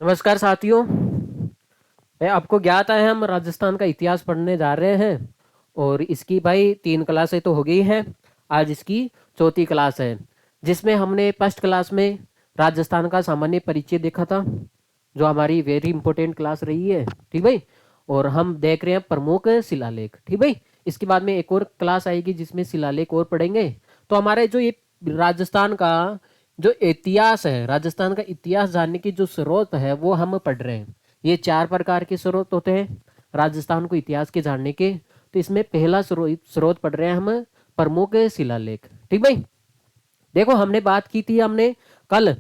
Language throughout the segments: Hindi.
नमस्कार साथियों। आपको ज्ञात है हम राजस्थान का इतिहास पढ़ने जा रहे हैं और इसकी भाई 3 क्लासें तो हो गई हैं। आज इसकी चौथी क्लास है जिसमें हमने फर्स्ट क्लास में राजस्थान का सामान्य परिचय देखा था, जो हमारी वेरी इंपॉर्टेंट क्लास रही है। ठीक भाई। और हम देख रहे हैं प्रमुख शिलालेख। ठीक भाई। इसके बाद में एक और क्लास आएगी जिसमें शिलालेख और पढ़ेंगे। तो हमारे जो ये राजस्थान का जो इतिहास है, राजस्थान का इतिहास जानने की जो स्रोत है वो हम पढ़ रहे हैं। ये 4 प्रकार के स्रोत होते हैं राजस्थान को इतिहास के जानने के। तो इसमें पहला स्रोत पढ़ रहे हैं हम प्रमुख शिलालेख। ठीक भाई। देखो हमने बात की थी, हमने कल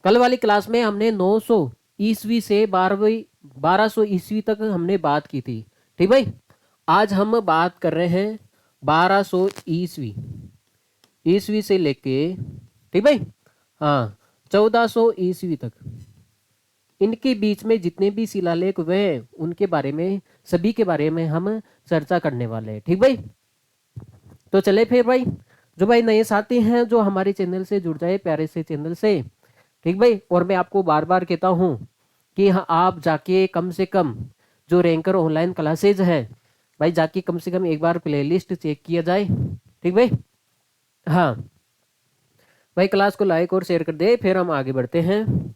कल वाली क्लास में हमने 900 ईस्वी से 1200 ईस्वी तक हमने बात की थी। ठीक भाई। आज हम बात कर रहे हैं 1200 ईस्वी ईस्वी से लेके, ठीक भाई, हाँ, 1400 ईस्वी तक। इनके बीच में जितने भी शिलालेख हुए हैं उनके बारे में, सभी के बारे में हम चर्चा करने वाले हैं। ठीक भाई। तो चले फिर भाई, जो भाई नए साथी हैं जो हमारे चैनल से जुड़ जाए, प्यारे से चैनल से। ठीक भाई। और मैं आपको बार बार कहता हूँ कि हाँ, आप जाके कम से कम जो रैंकर ऑनलाइन क्लासेज है भाई, जाके कम से कम एक बार प्लेलिस्ट चेक किया जाए। ठीक भाई। हाँ भाई, क्लास को लाइक और शेयर कर दे, फिर हम आगे बढ़ते हैं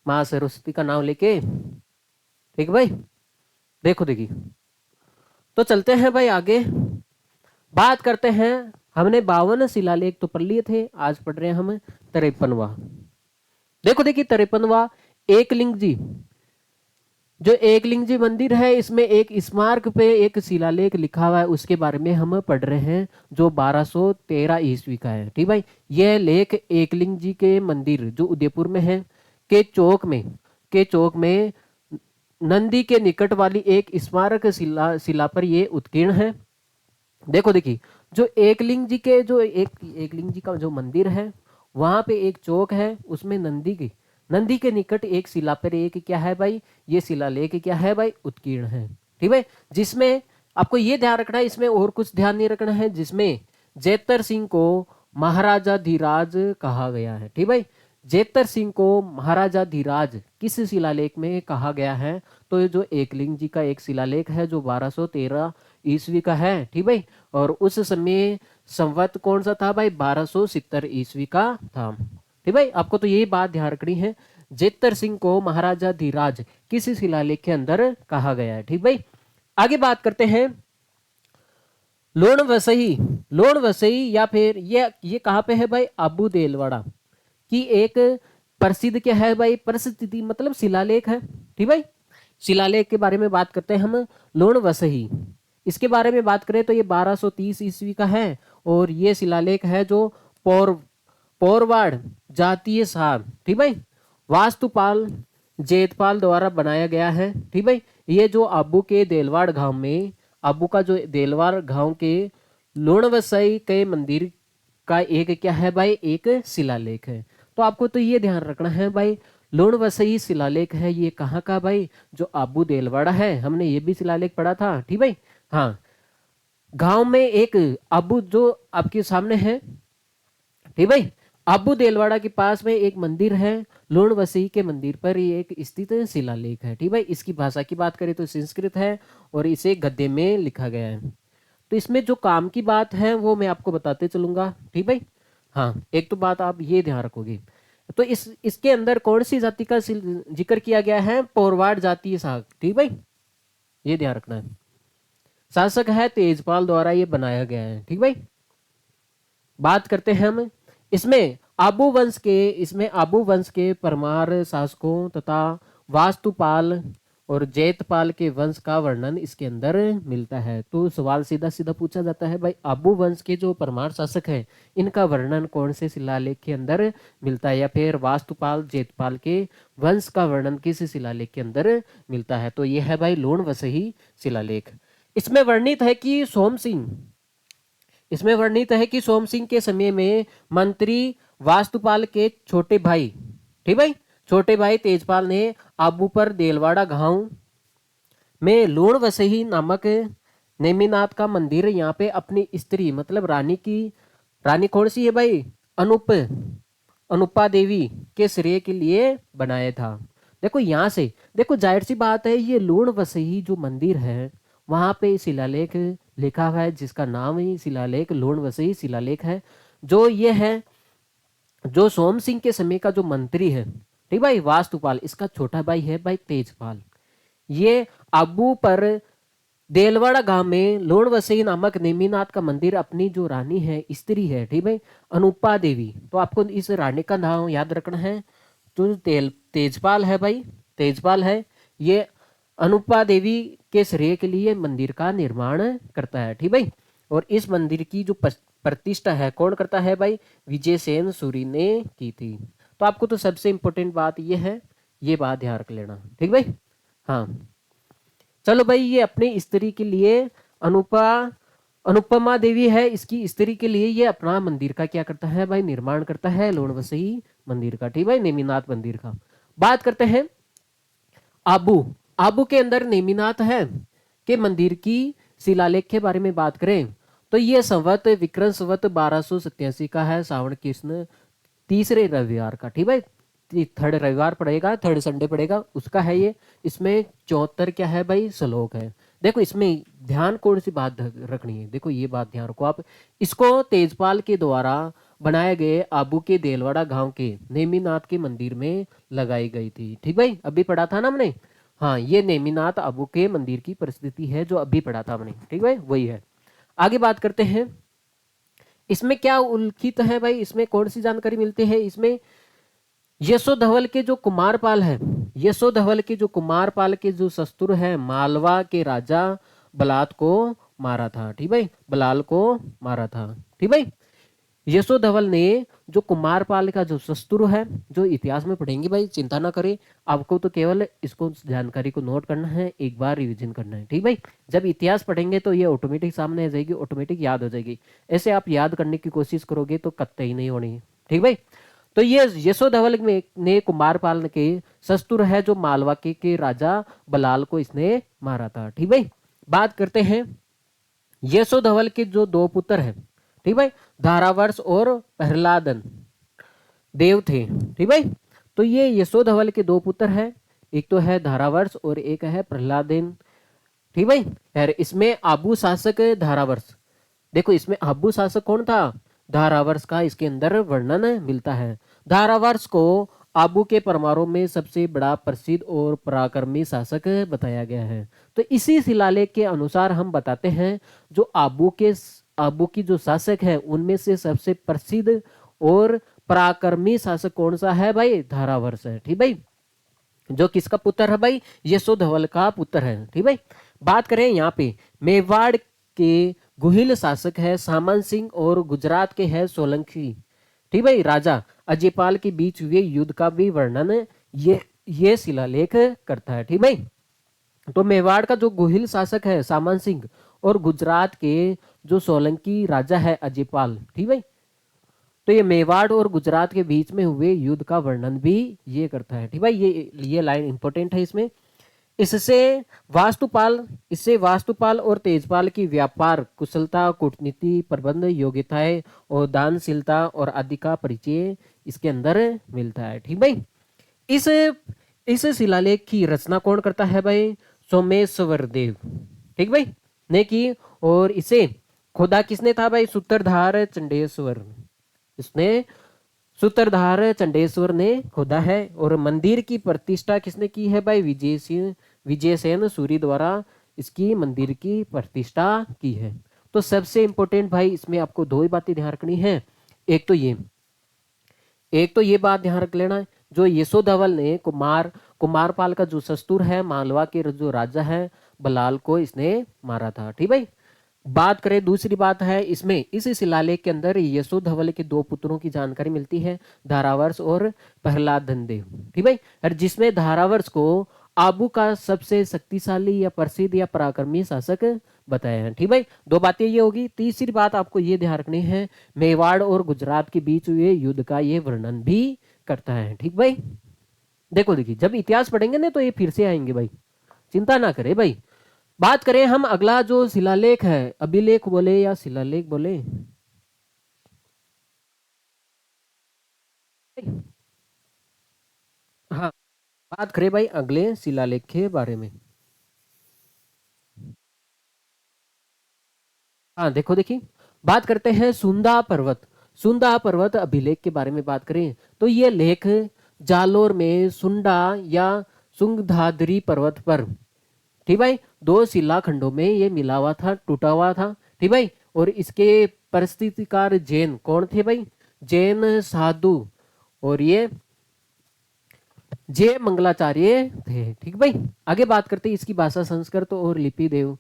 माँ सरस्वती का नाम लेके। ठीक भाई। देखो देखिए, तो चलते हैं भाई आगे, बात करते हैं। हमने 52 शिलालेख तो पढ़ लिए थे, आज पढ़ रहे हैं हम 53वां। देखो देखिए 53वां एकलिंग जी। जो एकलिंग जी मंदिर है, इसमें एक स्मारक पे एक शिलालेख लिखा हुआ है, उसके बारे में हम पढ़ रहे हैं, जो 1213 ईस्वी का है। ठीक भाई। यह लेख एकलिंग जी के मंदिर जो उदयपुर में है के चौक में नंदी के निकट वाली एक स्मारक शिला पर ये उत्कीर्ण है। देखो देखिए, जो एकलिंग जी का जो मंदिर है, वहां पे एक चौक है, उसमें नंदी के निकट एक शिला पर एक क्या है भाई, ये शिलालेख क्या है भाई, उत्कीर्ण है। ठीक है। जिसमें आपको ये ध्यान रखना है, इसमें और कुछ ध्यान नहीं रखना है, जिसमें जेतर सिंह को महाराजा धीराज कहा गया है। ठीक भाई। जेतर सिंह को महाराजा धीराज किस शिलालेख में कहा गया है? तो ये जो एकलिंग जी का एक शिलालेख है जो 1213 ईस्वी का है। ठीक भाई। और उस समय संवत कौन सा था भाई, 1270 ईस्वी का था। ठीक भाई। आपको तो यही बात ध्यान रखनी है, जेतर सिंह को महाराजा धीराज किस शिलालेख के अंदर कहा गया है। ठीक भाई। आगे बात करते हैं लोण वसई या फिर ये कहाँ पे है भाई, अबू देलवाड़ा की एक प्रसिद्ध क्या है भाई, प्रसिद्धि मतलब शिलालेख है। ठीक भाई। शिलालेख के बारे में बात करते हैं हम, लोण वसई। इसके बारे में बात करें तो ये 1230 ईस्वी का है और ये शिलालेख है जो पौर पौरवाड़ जातीय साहब, ठीक भाई, वास्तुपाल जेतपाल द्वारा बनाया गया है। ठीक भाई। ये जो आबू के देलवाड़ गांव में, आबू का जो देलवाड़ गांव के लुणवसई के मंदिर का एक क्या है भाई, एक शिलालेख है। तो आपको तो ये ध्यान रखना है भाई, लुणवसई शिलालेख है, ये कहाँ का भाई, जो आबू देलवाड़ा है, हमने ये भी शिलालेख पढ़ा था। ठीक भाई। हाँ, गांव में एक आबू जो आपके सामने है, ठीक भाई, आबू देलवाड़ा के पास में एक मंदिर है, लूणवसी के मंदिर पर ये एक स्थित शिलालेख है। ठीक भाई। इसकी भाषा की बात करें तो संस्कृत है और इसे गद्य में लिखा गया है। तो इसमें जो काम की बात है वो मैं आपको बताते चलूंगा। ठीक भाई। हाँ, एक तो बात आप ये ध्यान रखोगे, तो इसके अंदर कौन सी जाति का जिक्र किया गया है, पौरवाड़ जातीय साहब। ठीक भाई, ये ध्यान रखना है। शासक है तेजपाल द्वारा ये बनाया गया है। ठीक भाई। बात करते हैं हम इसमें आबू वंश के परमार शासकों तथा वास्तुपाल और जैतपाल के वंश का वर्णन इसके अंदर मिलता है। तो सवाल सीधा सीधा पूछा जाता है भाई, आबू वंश के जो परमार शासक है इनका वर्णन कौन से शिलालेख के अंदर मिलता है, या फिर वास्तुपाल जैतपाल के वंश का वर्णन किस शिलालेख के अंदर मिलता है? तो यह है भाई लोण वसई शिलालेख। इसमें वर्णित है कि सोम सिंह के समय में मंत्री वास्तुपाल के छोटे भाई, ठीक भाई, छोटे भाई तेजपाल ने आबू पर देलवाड़ा गांव में लूण वसही नामक नेमिनाथ का मंदिर, यहाँ पे अपनी स्त्री मतलब रानी कौन सी है भाई, अनुपा देवी के श्रेय के लिए बनाया था। देखो यहाँ से, देखो जाहिर सी बात है, ये लूण वसई जो मंदिर है वहां पे शिलालेख लिखा हुआ है, जिसका नाम ही शिलालेख लूण वसई शिलालेख है। जो ये है, जो सोम सिंह के समय का जो मंत्री है, ठीक भाई, वास्तुपाल, इसका छोटा भाई है भाई तेजपाल। ये आबू पर देलवाड़ा गांव में लोण वसई नामक नेमिनाथ का मंदिर अपनी जो रानी है, स्त्री है, ठीक है, अनुपा देवी, तो आपको इस रानी का नाम याद रखना है। तो तेजपाल है भाई, तेजपाल है ये, अनुपा देवी के श्रेय के लिए मंदिर का निर्माण करता है, ठीक भाई। और इस मंदिर की जो प्रतिष्ठा है कौन करता है भाई, विजयसेन सूरी ने की थी। तो आपको तो सबसे इंपॉर्टेंट बात ये है, ये बात ध्यान रख लेना, ठीक भाई। हाँ, चलो भाई, ये अपनी स्त्री के लिए अनुपमा देवी है, इसकी स्त्री के लिए ये अपना मंदिर का क्या करता है भाई, निर्माण करता है, लोणवसई मंदिर का, ठीक भाई, नेमिनाथ मंदिर का। बात करते हैं आबू, आबू के अंदर नेमिनाथ है के मंदिर की शिलालेख के बारे में बात करें तो ये संवत विक्रम संवत 1287 का है, श्रावण कृष्ण तीसरे रविवार का, ठीक है। थर्ड रविवार पड़ेगा, थर्ड संडे पड़ेगा उसका है ये। इसमें 74 क्या है भाई, श्लोक है। देखो इसमें ध्यान कौन सी बात रखनी है, देखो ये बात ध्यान रखो आप। इसको तेजपाल के द्वारा बनाए गए आबू के देलवाड़ा गांव के नेमिनाथ के मंदिर में लगाई गई थी, ठीक भाई, अभी पढ़ा था ना हमने। हाँ, ये नेमिनाथ आबू के मंदिर की परिस्थिति है जो अभी पढ़ा था हमने, ठीक भाई, वही है। आगे बात करते हैं, इसमें क्या उल्लिखित है भाई, इसमें कौन सी जानकारी मिलती है इसमें। यशो धवल के जो कुमारपाल है, यशो धवल के जो कुमारपाल के जो शस्त्र है, मालवा के राजा बलात को मारा था, ठीक भाई, बलाल को मारा था, ठीक भाई। यशो धवल ने जो कुमारपाल का जो शस्त्र है, जो इतिहास में पढ़ेंगे भाई, चिंता ना करें, आपको तो केवल इसको जानकारी को नोट करना है, एक बार रिवीजन करना है, ठीक भाई। जब इतिहास पढ़ेंगे तो ये ऑटोमेटिक सामने आ जाएगी, ऑटोमेटिक याद हो जाएगी। ऐसे आप याद करने की कोशिश करोगे तो कतई नहीं होनी, ठीक भाई। तो ये यशो धवल ने कुमारपाल के शस्त्र है जो मालवा के राजा बलाल को इसने मारा था, ठीक भाई। बात करते हैं यशो धवल के जो दो पुत्र हैं, ठीक भाई, धारावर्ष और प्रहलादन देव थे, ठीक भाई। तो ये यशो धवल के दो पुत्र हैं, एक तो है धारावर्ष और एक है प्रहलादन, ठीक भाई। और इसमें आबू शासक धारावर्ष, देखो इसमें आबू शासक कौन था, धारावर्ष का इसके अंदर वर्णन मिलता है। धारावर्ष को आबू के परमारों में सबसे बड़ा प्रसिद्ध और पराक्रमी शासक बताया गया है। तो इसी शिलालेख के अनुसार हम बताते हैं जो आबू की जो शासक है उनमें से सबसे प्रसिद्ध और पराक्रमी शासक कौन सा है भाई, धारावर्ष है, ठीक भाई। जो किसका पुत्र है भाई, यशो धवल का पुत्र है, ठीक भाई। बात करें यहाँ पे मेवाड़ के गुहिल शासक है सामान सिंह और गुजरात के है सोलंकी, ठीक भाई, राजा अजयपाल के बीच हुए युद्ध का भी वर्णन ये शिलालेख करता है, ठीक भाई। तो मेवाड़ का जो गुहिल शासक है सामान सिंह और गुजरात के जो सोलंकी राजा है अजयपाल, ठीक भाई, तो ये मेवाड़ और गुजरात के बीच में हुए युद्ध का वर्णन भी ये करता है, ठीक भाई। ये लाइन इंपॉर्टेंट है इसमें। इससे इससे वास्तुपाल और तेजपाल की व्यापार कुशलता, कूटनीति, प्रबंध योग्यताएं और दानशीलता और आदि का परिचय इसके अंदर मिलता है, ठीक भाई। इस इस शिलालेख की रचना कौन करता है भाई, सोमेश्वर देव, ठीक भाई, ने की। और इसे खोदा किसने था भाई, सूत्रधार चंडेश्वर, इसने सूत्रधार चंडेश्वर ने खोदा है। और मंदिर की प्रतिष्ठा किसने की है भाई, विजयसेन सूरी द्वारा इसकी मंदिर की प्रतिष्ठा की है। तो सबसे इंपॉर्टेंट भाई इसमें आपको दो ही बातें ध्यान रखनी है। एक तो ये बात ध्यान रख लेना, जो यशो धवल ने कुमारपाल का जो शस्त्र है, मालवा के जो राजा है बलाल को इसने मारा था, ठीक भाई। बात करें दूसरी बात है इसमें, इस शिलालेख के अंदर यशो धवल के दो पुत्रों की जानकारी मिलती है, धारावर्ष और प्रहलाद धनदेव, ठीक भाई। और जिसमें धारावर्ष को आबू का सबसे शक्तिशाली या प्रसिद्ध या पराक्रमी शासक बताया है, ठीक भाई। दो बातें ये होगी। तीसरी बात आपको ये ध्यान रखनी है, मेवाड़ और गुजरात के बीच हुए युद्ध का ये वर्णन भी करता है, ठीक भाई। देखो देखिए, जब इतिहास पढ़ेंगे ना तो ये फिर से आएंगे भाई, चिंता ना करें भाई। बात करें हम अगला जो शिलालेख है, अभिलेख बोले या शिलालेख बोले, हाँ, बात करें भाई अगले शिलालेख के बारे में। हाँ देखो देखिए, बात करते हैं सुंदा पर्वत। सुंदा पर्वत अभिलेख के बारे में बात करें तो ये लेख जालोर में सुंडा या सुंगधाद्री पर्वत पर, ठीक भाई, दो शिलाखंडों में ये मिला हुआ था, टूटा हुआ था, ठीक भाई। और इसके परिस्थितिकार जैन कौन थे भाई? जैन साधु, और ये जय मंगलाचार्य थे, ठीक भाई। आगे बात करते हैं इसकी भाषा संस्कृत और लिपि देव,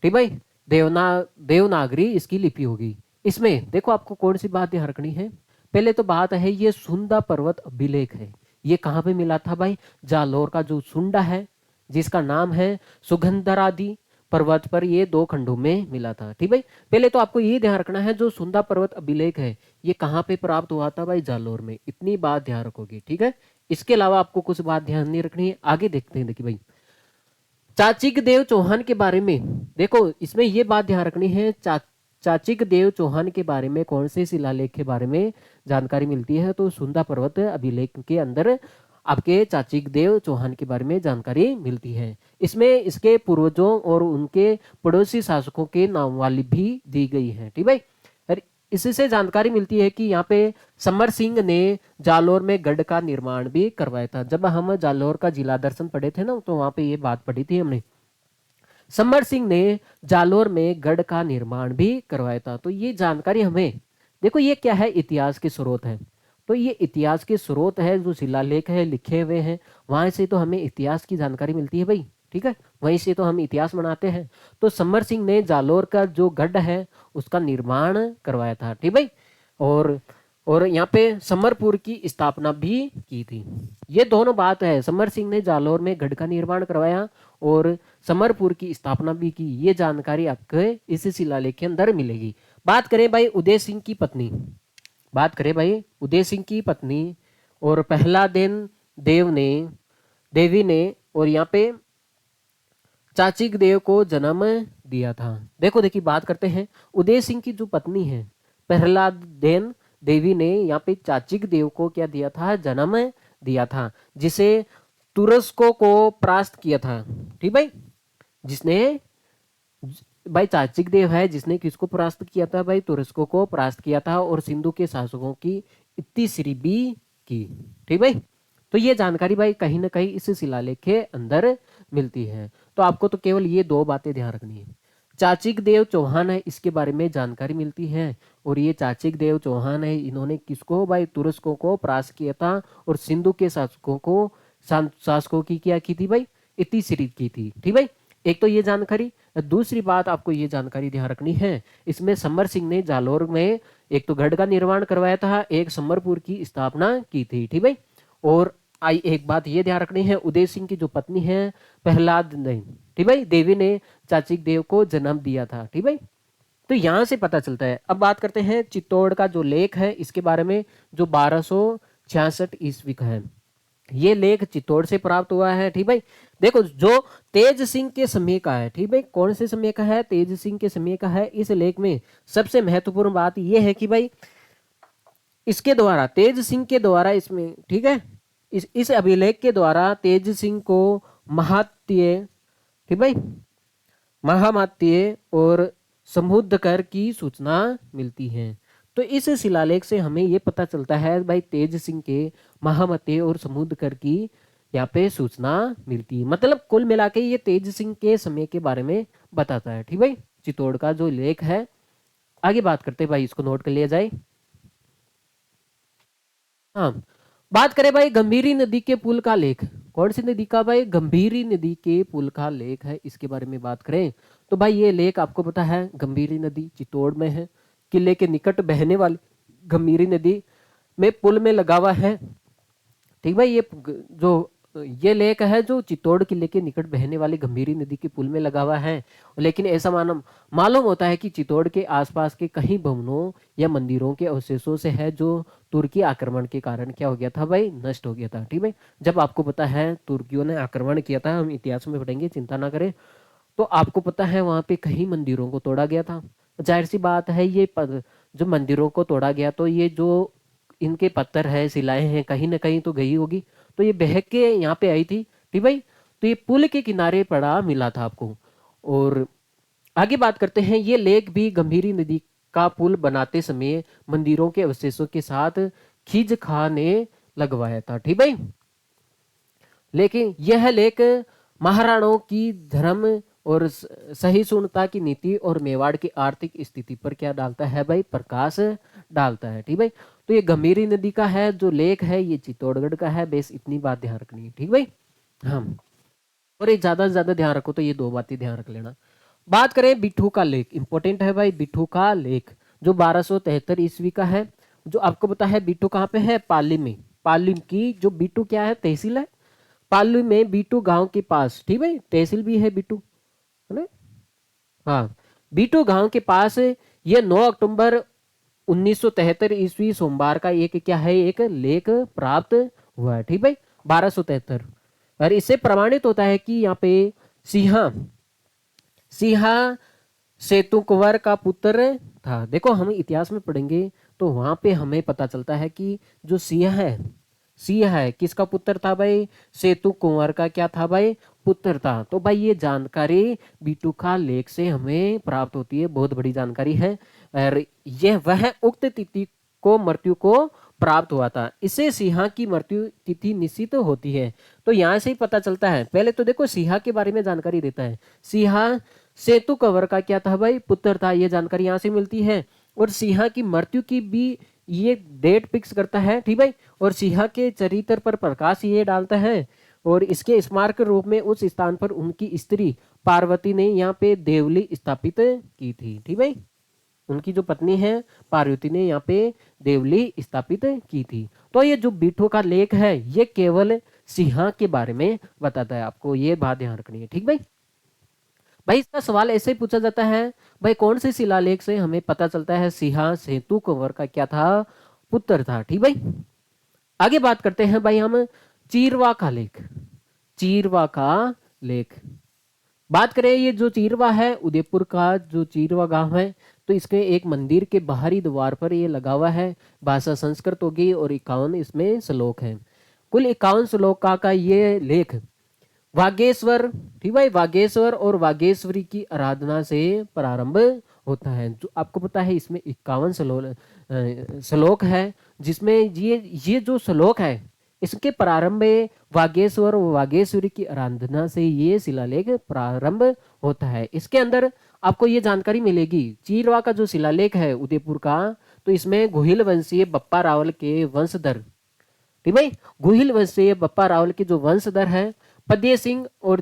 ठीक भाई, देवनागरी इसकी लिपि होगी। इसमें देखो आपको कौन सी बात ध्यान रखनी है। पहले तो बात है ये सुंदा पर्वत अभिलेख है, ये कहाँ पे मिला था भाई? जालोर का जो सुंडा है, जिसका नाम है सुगंधरादि पर्वत पर, ये दो खंडों में मिला था, ठीक भाई। पहले तो आपको ये ध्यान रखना है जो सुंदा पर्वत अभिलेख है ये कहाँ पे प्राप्त हुआ था भाई? जालोर में, इतनी बात ध्यान रखोगे, ठीक है। इसके अलावा आपको कुछ बात ध्यान नहीं रखनी है। आगे देखते हैं, देखिए भाई चाचिक देव चौहान के बारे में, देखो इसमें ये बात ध्यान रखनी है, चाचिक देव चौहान के बारे में कौन से शिलालेख के बारे में जानकारी मिलती है? तो सुंदा पर्वत अभिलेख के अंदर आपके चाचिक देव चौहान के बारे में जानकारी मिलती है। इसमें इसके पूर्वजों और उनके पड़ोसी शासकों के नामावली भी दी गई है, ठीक भाई। और इससे जानकारी मिलती है कि यहाँ पे समर सिंह ने जालोर में गढ़ का निर्माण भी करवाया था। जब हम जालोर का जिला दर्शन पढ़े थे ना, तो वहां पे ये बात पढ़ी थी हमने। समर सिंह ने जालोर में गढ़ का निर्माण भी करवाया था। तो ये जानकारी हमें, देखो ये क्या है? इतिहास के स्रोत है। तो ये इतिहास के स्रोत है, जो शिलालेख है लिखे हुए हैं, वहां से तो हमें इतिहास की जानकारी मिलती है भाई, ठीक है। वहीं से तो हम इतिहास बनाते हैं। तो समर सिंह ने जालोर का जो गढ़ है उसका निर्माण करवाया था, ठीक भाई। और यहाँ पे समरपुर की स्थापना भी की थी। ये दोनों बात है, समर सिंह ने जालोर में गढ़ का निर्माण करवाया और समरपुर की स्थापना भी की। ये जानकारी आपके इस शिलालेख के अंदर मिलेगी। बात करें भाई उदय सिंह की पत्नी, बात करें भाई उदय सिंह की पत्नी और पहला दिन देवी ने और यहाँ पे चाचिक देव को जन्म दिया था। देखो देखिए, बात करते हैं उदय सिंह की जो पत्नी है प्रहलाद देन देवी ने यहाँ पे चाचिक देव को क्या दिया था? जन्म दिया था, जिसे तुरस्को को परास्त किया था, ठीक भाई। जिसने, भाई चाचिक देव है जिसने किसको परास्त किया था भाई? तुरस्को को परास्त किया था और सिंधु के शासकों की इतनी श्री भी की, ठीक भाई। तो ये जानकारी भाई कहीं ना कहीं इस शिलालेख के अंदर मिलती है। तो आपको तो केवल ये दो बातें ध्यान रखनी है। चाचिक देव चौहान है, इसके बारे में जानकारी मिलती है। और ये चाचिक देव चौहान है, इन्होंने किसको भाई? तुरस्कों को परास्त किया था और सिंधु के शासकों को, शासकों की क्या की थी भाई? इतनी श्री की थी, ठीक भाई। एक तो ये जानकारी। दूसरी बात आपको ये जानकारी ध्यान रखनी है, इसमें समर सिंह ने जालोर में एक तो गढ़ का निर्माण करवाया था, एक समरपुर की स्थापना की थी, ठीक भाई। और आई एक बात ये ध्यान रखनी है, उदय सिंह की जो पत्नी है प्रहलाद ने, ठीक भाई, देवी ने चाचिक देव को जन्म दिया था, ठीक भाई। तो यहां से पता चलता है। अब बात करते हैं चित्तौड़ का जो लेख है इसके बारे में, जो 1266 ईस्वी का है। ये लेख चित्तौड़ से प्राप्त हुआ है, ठीक भाई। देखो जो तेज सिंह के समय का है, ठीक भाई, कौन से समय का है? तेज सिंह के समय का है। इस लेख में सबसे महत्वपूर्ण बात यह है कि भाई इसके द्वारा, तेज सिंह के द्वारा इसमें, ठीक है, इस अभिलेख के द्वारा तेज सिंह को महात्य, ठीक भाई, महामात्य और समुद्र कर की सूचना मिलती है। तो इस शिलालेख से हमें यह पता चलता है भाई तेज सिंह के महामते और समुद्र कर की यहाँ पे सूचना मिलती है। मतलब कुल मिला के ये तेज सिंह के समय के बारे में बताता है, ठीक भाई, चित्तौड़ का जो लेख है। आगे बात करते हैं भाई, इसको नोट कर लिया जाए। हाँ, बात करें भाई गंभीरी नदी के पुल का लेख। कौन सी नदी का भाई? गंभीरी नदी के पुल का लेख है, इसके बारे में बात करें तो भाई ये लेख आपको पता है गंभीरी नदी चित्तौड़ में है, किले के निकट बहने वाली गंभीरी नदी में पुल में लगा हुआ है, ठीक भाई। जो ये लेक है जो चित्तौड़ किले के निकट बहने वाली गंभीरी नदी के पुल में लगा हुआ है। लेकिन ऐसा मालूम होता है कि चित्तौड़ के आसपास के कई भवनों या मंदिरों के अवशेषों से है, जो तुर्की आक्रमण के कारण क्या हो गया था भाई? नष्ट हो गया था, ठीक है। जब आपको पता है तुर्कियों ने आक्रमण किया था, हम इतिहास में पढ़ेंगे, चिंता ना करें। तो आपको पता है वहां पे कई मंदिरों को तोड़ा गया था। जाहिर सी बात है, ये जो मंदिरों को तोड़ा गया तो ये जो इनके पत्थर है, शिलाएं हैं, कहीं ना कहीं तो गई होगी। तो ये बह के यहाँ पे आई थी, ठीक भाई। तो ये पुल के किनारे पड़ा मिला था आपको। और आगे बात करते हैं, ये लेख भी गंभीरी नदी का पुल बनाते समय मंदिरों के अवशेषों के साथ खिज खां ने लगवाया था, ठीक भाई। लेकिन यह लेख महाराणाओं की धर्म और सहिष्णुता की नीति और मेवाड़ की आर्थिक स्थिति पर क्या डालता है भाई, प्रकाश डालता है, ठीक भाई। तो ये गंभीरी नदी का है जो लेख है, ये चित्तौड़गढ़ का है, बेस इतनी बात ध्यान रखनी है, ठीक भाई। हाँ, और एक ज्यादा से ज्यादा ध्यान रखो तो ये दो बातें ध्यान रख लेना। बात करें बिट्ठू का लेख, इंपॉर्टेंट है भाई बिट्ठू का लेख, जो 1273 ईस्वी का है। जो आपको पता है बिट्ठू कहाँ पे है, पाली में। पाली की जो बिट्ठू क्या है, तहसील है। पाली में बिट्ठू गांव के पास, ठीक है, तहसील भी है बिट्ठू, है ना। हाँ, बिट्ठू गांव के पास ये 9 अक्टूबर 1973 ईस्वी सोमवार का एक क्या है, एक लेख प्राप्त हुआ है, ठीक भाई, 1273। और इससे प्रमाणित होता है कि यहाँ पे सिंहा सिंहा सेतु कुंवर का पुत्र था। देखो हम इतिहास में पढ़ेंगे तो वहां पे हमें पता चलता है कि जो सिंह है किसका पुत्र था भाई, सेतु कुंवर का क्या था भाई, पुत्र था। तो भाई ये जानकारी बीटूखा लेख से हमें प्राप्त होती है, बहुत बड़ी जानकारी है। और यह वह उक्त तिथि को मृत्यु को प्राप्त हुआ था, इससे सिंहा की मृत्यु तिथि निश्चित होती है। तो यहाँ से ही पता चलता है, पहले तो देखो सिंहा के बारे में जानकारी देता है। सिंहा सेतु कंवर का क्या था भाई, पुत्र था, ये जानकारी यहाँ से मिलती है। और सिंहा की मृत्यु की भी ये डेट फिक्स करता है, ठीक भाई। और सिंहा के चरित्र पर प्रकाश ये डालता है। और इसके स्मारक रूप में उस स्थान पर उनकी स्त्री पार्वती ने यहाँ पे देवली स्थापित की थी, ठीक भाई। उनकी जो पत्नी है पार्वती ने यहाँ पे देवली स्थापित की थी। तो ये जो बिट्ठू का लेख है ये केवल सिंहा के बारे में बताता है, आपको ये बात ध्यान रखनी है, ठीक भाई। भाई इसका सवाल ऐसे ही पूछा जाता है, भाई कौन से शिलालेख से हमें पता चलता है सिंहा सेतु कुंवर का क्या था, पुत्र था, ठीक भाई। आगे बात करते हैं भाई हम चीरवा का लेख। चीरवा का लेख बात करें, ये जो चीरवा है उदयपुर का जो चीरवा गांव है, तो इसके एक मंदिर के बाहरी द्वार पर ये लगा हुआ है। भाषा संस्कृत होगी और 51 इसमें श्लोक है। कुल 51 श्लोक का ये लेख वागेश्वर, ठीक भाई, वागेश्वर और वागेश्वरी की आराधना से प्रारंभ होता है। जो आपको पता है इसमें 51 श्लोक है, जिसमें ये जो श्लोक है इसके प्रारंभ में वागेश्वर और वागेश्वरी की आराधना से ये शिलालेख प्रारंभ होता है। इसके अंदर आपको ये जानकारी मिलेगी, चीरवा का जो शिलालेख है उदयपुर का, तो इसमें गोहिल वंशीय बप्पा रावल के वंशधर, ठीक भाई, गोहिल वंशीय बप्पा रावल के जो वंशधर है पद्य सिंह और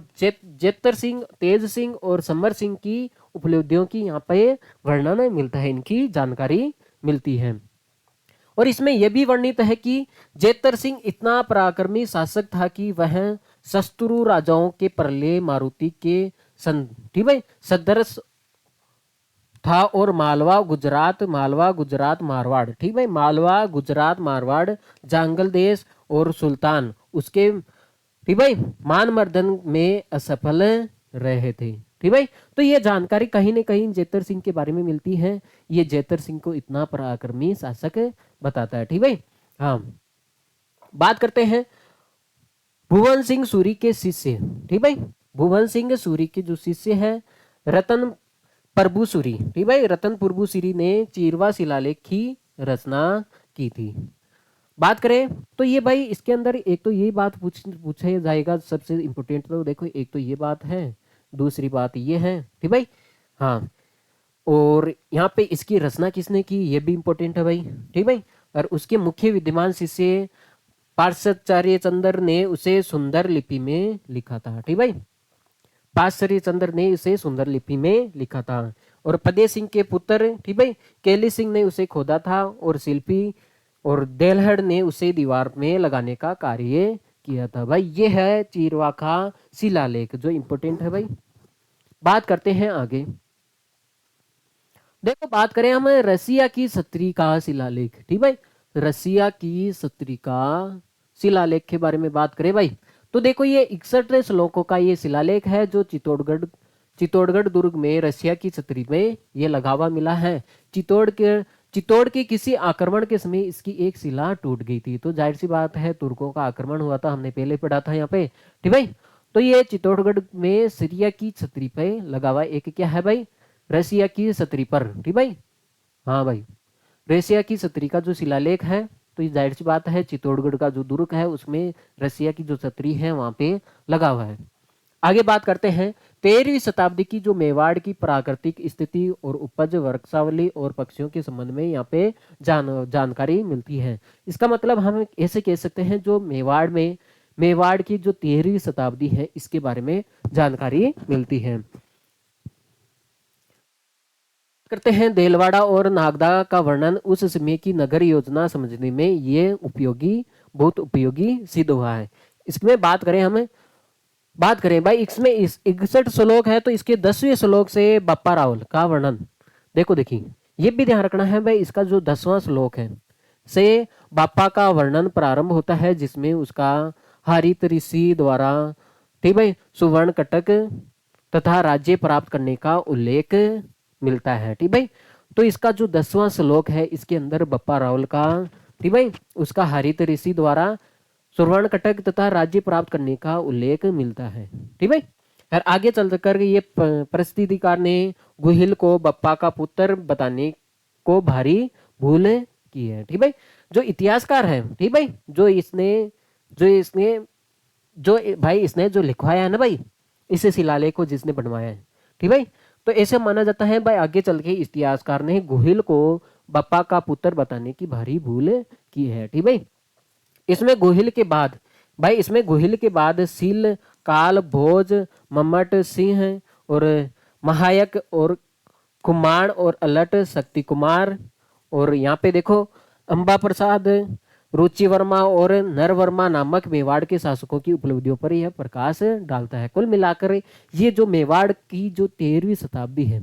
जेतर सिंह, तेज सिंह और समर सिंह की उपलब्धियों की यहाँ पे वर्णन मिलता है, इनकी जानकारी मिलती है। और इसमें यह भी वर्णित है कि जेतर सिंह इतना पराक्रमी शासक था कि वह शत्रु राजाओं के प्रलय मारुति के ठीक है सदृश था। और मालवा गुजरात मारवाड़, ठीक भाई, मालवा गुजरात मारवाड़ जांगल देश और सुल्तान उसके, ठीक भाई, मानमर्दन में असफल रहे थे, ठीक भाई। तो ये जानकारी कहीं न कहीं जेतर सिंह के बारे में मिलती है। ये जेतर सिंह को इतना पराक्रमी शासक बताता है, ठीक भाई। हाँ, बात करते हैं भुवन सिंह सूरी के शिष्य, ठीक भाई। भुवन सिंह सूरी के जो शिष्य है रतन प्रभु सूरी, ठीक भाई, रतन प्रभु सूरी ने चीरवा शिलालेख की रचना की थी। बात करें तो ये भाई इसके अंदर एक तो ये बात पूछा जाएगा सबसे इंपोर्टेंट, तो देखो एक तो ये बात है, दूसरी बात ये है, ठीक भाई। हाँ, और यहाँ पे इसकी रचना किसने की ये भी इंपॉर्टेंट है भाई, ठीक भाई। और उसके मुख्य विद्यमान शिष्य पार्श्वचार्य चंद्र ने उसे सुंदर लिपि में लिखा था, ठीक भाई। पार्श्वचार्य चंद्र ने उसे सुंदर लिपि में लिखा था। और पदे सिंह के पुत्र, ठीक भाई, केली सिंह ने उसे खोदा था। और शिल्पी और देलहड़ ने उसे दीवार में लगाने का कार्य किया था। भाई ये है चीरवा का शिलालेख जो इंपॉर्टेंट है भाई। बात करते हैं आगे, देखो बात करें हम रसिया की सत्री का शिलालेख, ठीक भाई। रसिया की सत्री का शिलालेख के बारे में बात करें भाई, तो देखो ये 61 श्लोकों का ये शिलालेख है जो चित्तौड़गढ़ दुर्ग में रसिया की छतरी में ये लगा हुआ मिला है। चित्तौड़ के किसी आक्रमण के समय इसकी एक शिला टूट गई थी। तो जाहिर सी बात है तुर्कों का आक्रमण हुआ था, हमने पहले पढ़ा था यहाँ पे, ठीक भाई। तो ये चित्तौड़गढ़ में सीरिया की छतरी पे लगा हुआ एक क्या है भाई, रसिया की छतरी पर, ठीक भाई। हाँ भाई, रसिया की छतरी का जो शिलालेख है, तो ये जाहिर सी बात है चित्तौड़गढ़ का जो दुर्ग है उसमें रसिया की जो छतरी है वहां पे लगा हुआ है। आगे बात करते हैं 13वीं शताब्दी की जो मेवाड़ की प्राकृतिक स्थिति और उपज, वर्षावली और पक्षियों के संबंध में यहाँ पे जानकारी मिलती है। इसका मतलब हम ऐसे कह सकते हैं जो मेवाड़ की जो 13वीं शताब्दी है इसके बारे में जानकारी मिलती है। करते हैं देलवाड़ा और नागदा का वर्णन। उस समय की नगर योजना समझने में ये बहुत उपयोगी सिद्ध हुआ है। इसमें बात करें भाई, इसमें 61 श्लोक है, तो इसके 10वें श्लोक से बप्पा रावल का वर्णन देखिए, ये भी ध्यान रखना है भाई, इसका जो 10वां श्लोक है से बापा का वर्णन प्रारंभ होता है, जिसमें उसका हरित ऋषि द्वारा, ठीक भाई, सुवर्ण कटक तथा राज्य प्राप्त करने का उल्लेख मिलता है, ठीक भाई। तो इसका जो 10वां श्लोक है इसके अंदर बप्पा रावल का, ठीक भाई, उसका हरित ऋषि द्वारा सुवर्ण कटक तथा राज्य प्राप्त करने का उल्लेख मिलता है, ठीक भाई। और आगे चल कर ये परिस्थितिकार ने गुहिल को बप्पा का पुत्र बताने को भारी भूल की है, ठीक भाई। जो इतिहासकार है, ठीक भाई, इसने जो लिखवाया है ना भाई, इस शिलालेख को जिसने बनवाया है, ठीक भाई, तो ऐसे माना जाता है भाई आगे चल के इतिहासकार ने गुहिल को बप्पा का पुत्र बताने की भारी भूल की है, ठीक भाई। इसमें गुहिल के बाद सील, काल, भोज, मम्मट, सिंह और महायक और कुमार और अलट, शक्ति कुमार और यहाँ पे देखो अंबा प्रसाद, रुचि वर्मा और नर वर्मा नामक मेवाड़ के शासकों की उपलब्धियों पर यह प्रकाश डालता है। कुल मिलाकर ये जो मेवाड़ की जो 13वीं शताब्दी है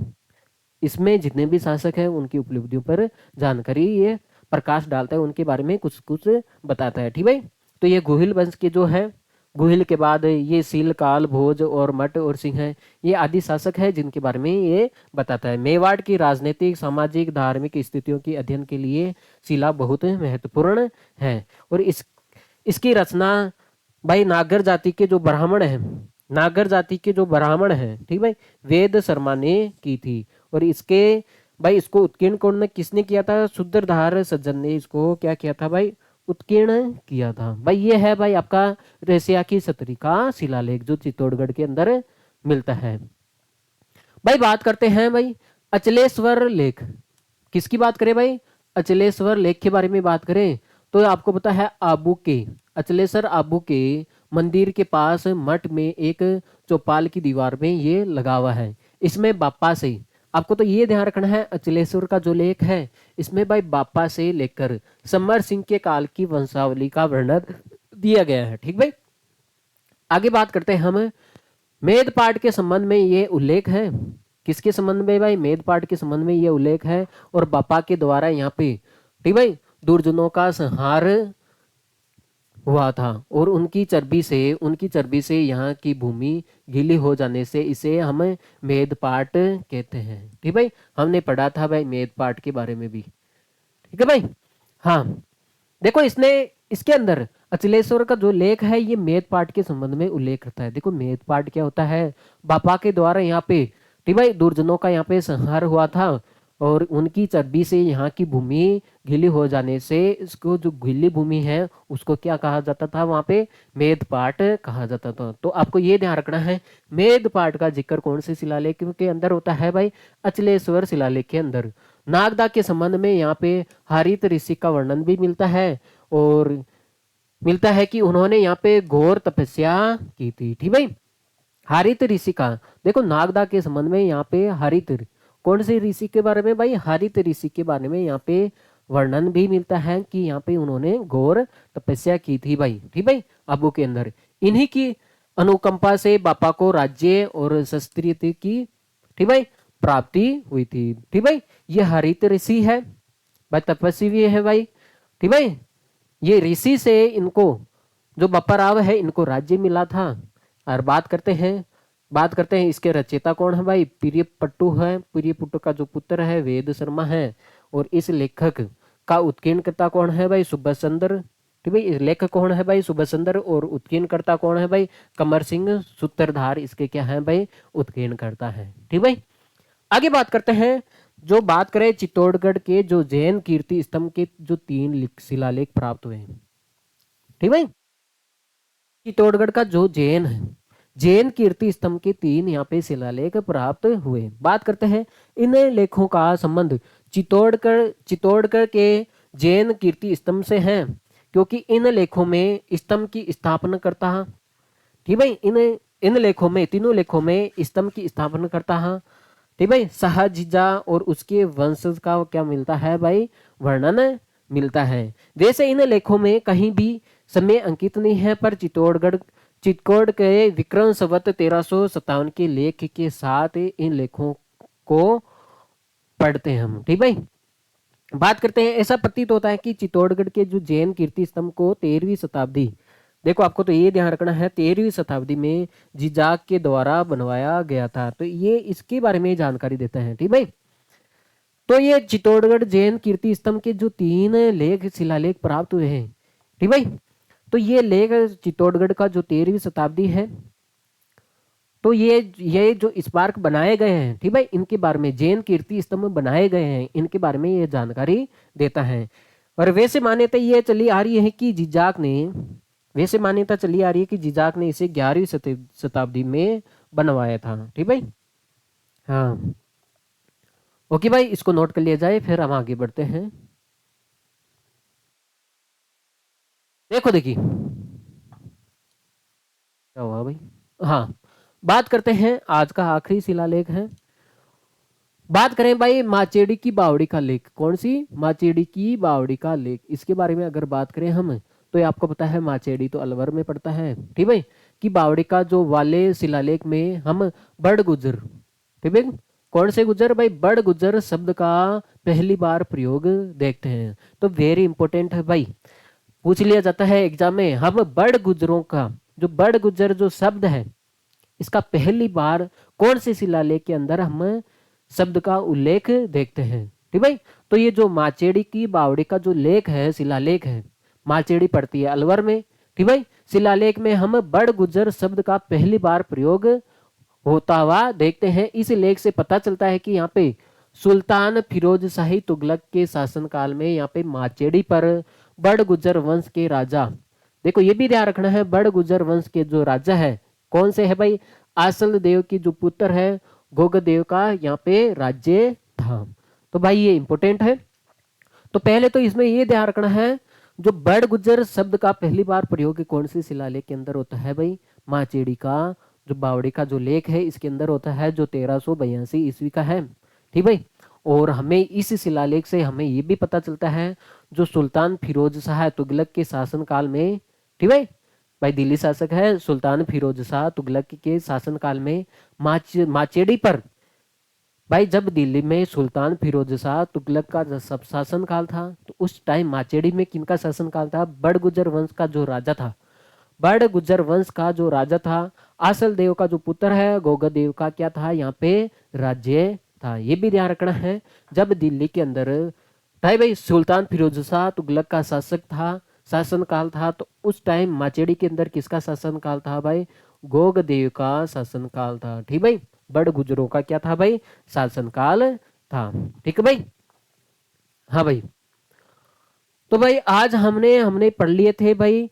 इसमें जितने भी शासक हैं उनकी उपलब्धियों पर जानकारी ये प्रकाश डालता है, उनके बारे में कुछ कुछ बताता है, ठीक भाई। तो ये गुहिल वंश के जो है, गुहिल के बाद ये सील, काल, भोज और मट और सिंह है, ये आदि शासक है जिनके बारे में ये बताता है। मेवाड़ की राजनीतिक, सामाजिक, धार्मिक स्थितियों के अध्ययन के लिए शिला बहुत महत्वपूर्ण है। और इसकी रचना भाई नागर जाति के जो ब्राह्मण हैं, ठीक भाई, वेद शर्मा ने की थी। और इसको उत्कीर्ण कौन किसने किया था? सूत्रधार सज्जन ने इसको क्या किया था भाई? उत्कीर्ण किया था भाई। ये है भाई आपका रसिया की छतरी का शिलालेख जो चित्तौड़गढ़ के अंदर मिलता है। भाई बात करते हैं भाई अचलेश्वर लेख। किसकी बात करें भाई? अचलेश्वर लेख के बारे में बात करें तो आपको पता है अचलेश्वर आबू के मंदिर के पास मठ में एक चौपाल की दीवार में ये लगा हुआ है। इसमें बापा से आपको तो ये ध्यान रखना है, अचलेश्वर का जो लेख है इसमें भाई बापा से लेकर समर सिंह के काल की वंशावली का वर्णन दिया गया है, ठीक भाई। आगे बात करते हैं हम मेदपाट के संबंध में ये उल्लेख है। किसके संबंध में भाई? मेदपाट के संबंध में ये उल्लेख है और बापा के द्वारा यहाँ पे, ठीक भाई, दुर्जनों का संहार हुआ था और उनकी चर्बी से यहाँ की भूमि गीली हो जाने से इसे हम मेदपाट कहते हैं, ठीक भाई। हमने पढ़ा था भाई मेदपाट के बारे में भी, ठीक है भाई। हाँ देखो इसके अंदर अचलेश्वर का जो लेख है ये मेदपाट के संबंध में उल्लेख करता है। देखो मेदपाट क्या होता है? बापा के द्वारा यहाँ पे, ठीक भाई, दुर्जनों का यहाँ पे संहार हुआ था और उनकी चर्बी से यहाँ की भूमि गीली हो जाने से इसको जो गीली भूमि है उसको क्या कहा जाता था? वहां पे मेदपाट कहा जाता था। तो आपको ये ध्यान रखना है मेदपाट का जिक्र कौन से शिलालेख के अंदर होता है भाई? अचलेश्वर शिलालेख के अंदर। नागदा के संबंध में यहाँ पे हरित ऋषि का वर्णन भी मिलता है और मिलता है कि उन्होंने यहाँ पे घोर तपस्या की थी, ठीक भाई। हरित ऋषि का देखो नागदा के संबंध में यहाँ पे कौन से ऋषि के बारे में भाई? हरित ऋषि के बारे में यहाँ पे वर्णन भी मिलता है कि यहाँ पे उन्होंने घोर तपस्या की थी भाई, ठीक भाई, आबू के अंदर। इन्हीं की अनुकंपा से बापा को राज्य और शस्त्रीय की, ठीक भाई, प्राप्ति हुई थी, ठीक भाई। ये हरित ऋषि है भाई, तपस्वी भी है भाई, ठीक भाई। ये ऋषि से इनको जो बप्पा राव है इनको राज्य मिला था। और बात करते हैं इसके रचयिता कौन है भाई? प्रियपट्टू है। प्रियपट्टू का जो पुत्र है वेद शर्मा है और इस लेखक का उत्कीर्णकर्ता कौन है भाई? सुभाष चंद्र। ठीक भाई, लेखक कौन है भाई? सुभाष चंद्र। और उत्कीर्णकर्ता कौन है भाई? कमर सिंह सूत्रधार इसके क्या है भाई? उत्कीर्णकर्ता है। ठीक भाई, आगे बात करते हैं। जो बात करें चित्तौड़गढ़ के जो जैन कीर्ति स्तंभ के जो 3 शिलालेख प्राप्त हुए हैं। ठीक भाई, चित्तौड़गढ़ का जो जैन है, जैन कीर्ति स्तंभ के 3 यहाँ पे शिलालेख प्राप्त हुए। बात करते हैं इन लेखों का संबंध चित्तौड़गढ़ के जैन कीर्ति स्तंभ से है, क्योंकि इन लेखों में स्तंभ की स्थापना करता। ठीक भाई, इन लेखों में, तीनों लेखों में स्तंभ की स्थापना करता है। ठीक भाई, शाहजीजा और उसके वंशज का क्या मिलता है भाई? वर्णन मिलता है। वैसे इन लेखों में कहीं भी समय अंकित नहीं है, पर चित्तौड़ के विक्रम संवत 1357 के लेख के साथ इन लेखों को पढ़ते हैं हम। ठीक भाई, बात करते हैं। ऐसा प्रतीत होता है कि चित्तौड़गढ़ के जो जैन कीर्ति स्तंभ को 13वीं शताब्दी, देखो आपको तो ये ध्यान रखना है, 13वीं शताब्दी में जिजाक के द्वारा बनवाया गया था। तो ये इसके बारे में जानकारी देता है। ठीक भाई, तो ये चित्तौड़गढ़ जैन कीर्ति स्तंभ के जो 3 लेख शिलालेख प्राप्त हुए हैं। ठीक भाई, तो ये लेख चित्तौड़गढ़ का जो 13वीं शताब्दी है, तो ये जो स्मारक बनाए गए हैं, ठीक भाई, इनके बारे में, जैन कीर्ति स्तंभ बनाए गए हैं, इनके बारे में ये जानकारी देता है। और वैसे मान्यता ये चली आ रही है कि जिजाक ने, वैसे मान्यता चली आ रही है कि जिजाक ने इसे 11वीं शताब्दी में बनवाया था। ठीक भाई, हाँ ओके भाई, इसको नोट कर लिया जाए, फिर हम आगे बढ़ते हैं। देखो देखिए क्या हुआ भाई। हाँ, बात करते हैं, आज का आखिरी शिलालेख है। बात करें भाई माचेडी की बावड़ी का लेख। कौन सी? माचेडी की बावड़ी का लेख। इसके बारे में अगर बात करें हम, तो ये आपको पता है माचेडी तो अलवर में पड़ता है। ठीक भाई, कि बावड़ी का जो वाले शिलालेख में हम बड़ गुजर, ठीक है, कौन से गुजर भाई? बड़ गुजर शब्द का पहली बार प्रयोग देखते हैं। तो वेरी इंपॉर्टेंट है भाई, पूछ लिया जाता है एग्जाम में। हम बड़ गुजरों का, जो बड़ गुजर जो शब्द है, इसका पहली बार कौन से शिलालेख के अंदर हम शब्द का उल्लेख देखते हैं? ठीक भाई, तो ये जो माचेडी की बावड़ी का जो लेख है, शिलालेख है, माचेडी पड़ती है अलवर में। ठीक भाई, शिलालेख में हम बड़ गुजर शब्द का पहली बार प्रयोग होता हुआ देखते हैं। इस लेख से पता चलता है कि यहाँ पे सुल्तान फिरोज शाही तुगलक के शासनकाल में यहाँ पे माचेडी पर बड़ गुजर वंश के राजा, देखो ये भी ध्यान रखना है, बड़ गुजर वंश के जो राजा है, कौन से है भाई? आसल देव की जो पुत्र है, गोगदेव का यहाँ पे राज्य था। तो भाई ये इंपोर्टेंट है। तो पहले तो इसमें ये ध्यान रखना है, जो बड़ गुजर शब्द का पहली बार प्रयोग कौन से शिलालेख के अंदर होता है भाई? माचेडी का जो बावड़ी का जो लेख है, इसके अंदर होता है, जो 1382 ईस्वी का है। ठीक भाई, और हमें इस शिलालेख से हमें ये भी पता चलता है, जो सुल्तान फिरोज शाह तुगलक के शासन काल में, ठीक भाई, भाई दिल्ली शासक है सुल्तान फिरोज शाह तुगलक के शासन काल में माचेडी पर, भाई जब दिल्ली में सुल्तान फिरोज शाह तुगलक का सब शासन काल था, तो उस टाइम माचेडी में किनका शासन काल था? बड़ गुजर वंश का जो राजा था, बड़ गुजर वंश का जो राजा था, आसल देव का जो पुत्र है, गोगदेव का क्या था यहाँ पे? राज्य था। ये भी ध्यान रखना है, जब दिल्ली के अंदर भाई सुल्तान फिरोज शाह तुगलक का शासक था, शासन काल था, तो उस टाइम माचेडी के अंदर किसका शासन काल था भाई? गोगदेव का शासन काल था। ठीक भाई, बड़ गुजरों का क्या था भाई? शासन काल था। ठीक है भाई, हाँ भाई। तो भाई आज हमने पढ़ लिए थे भाई,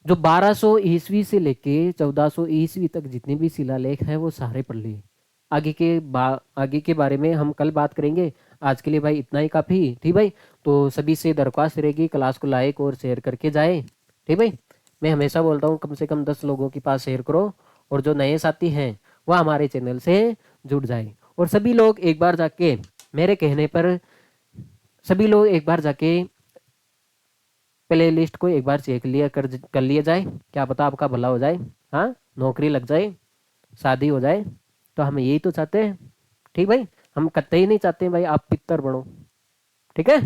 जो 1200 ईस्वी से लेके 1400 ईस्वी तक जितने भी शिलालेख हैं वो सारे पढ़ लिए। आगे के बारे में हम कल बात करेंगे। आज के लिए भाई इतना ही काफ़ी। ठीक भाई, तो सभी से दरख्वास्त रहेगी, क्लास को लाइक और शेयर करके जाए। ठीक भाई, मैं हमेशा बोलता हूँ कम से कम 10 लोगों के पास शेयर करो, और जो नए साथी हैं वह हमारे चैनल से जुड़ जाए। और सभी लोग एक बार जाके, मेरे कहने पर सभी लोग एक बार जाके प्ले लिस्ट को एक बार चेक कर लिया जाए, क्या पता आपका भला हो जाए, हाँ, नौकरी लग जाए, शादी हो जाए। तो हम यही तो चाहते हैं। ठीक भाई, हम कतई नहीं चाहते भाई आप पितर बनो। ठीक है,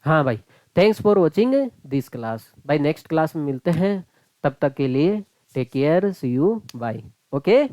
हाँ भाई। Thanks for watching this class भाई, नेक्स्ट क्लास में मिलते हैं, तब तक के लिए take care, see you, bye. Okay.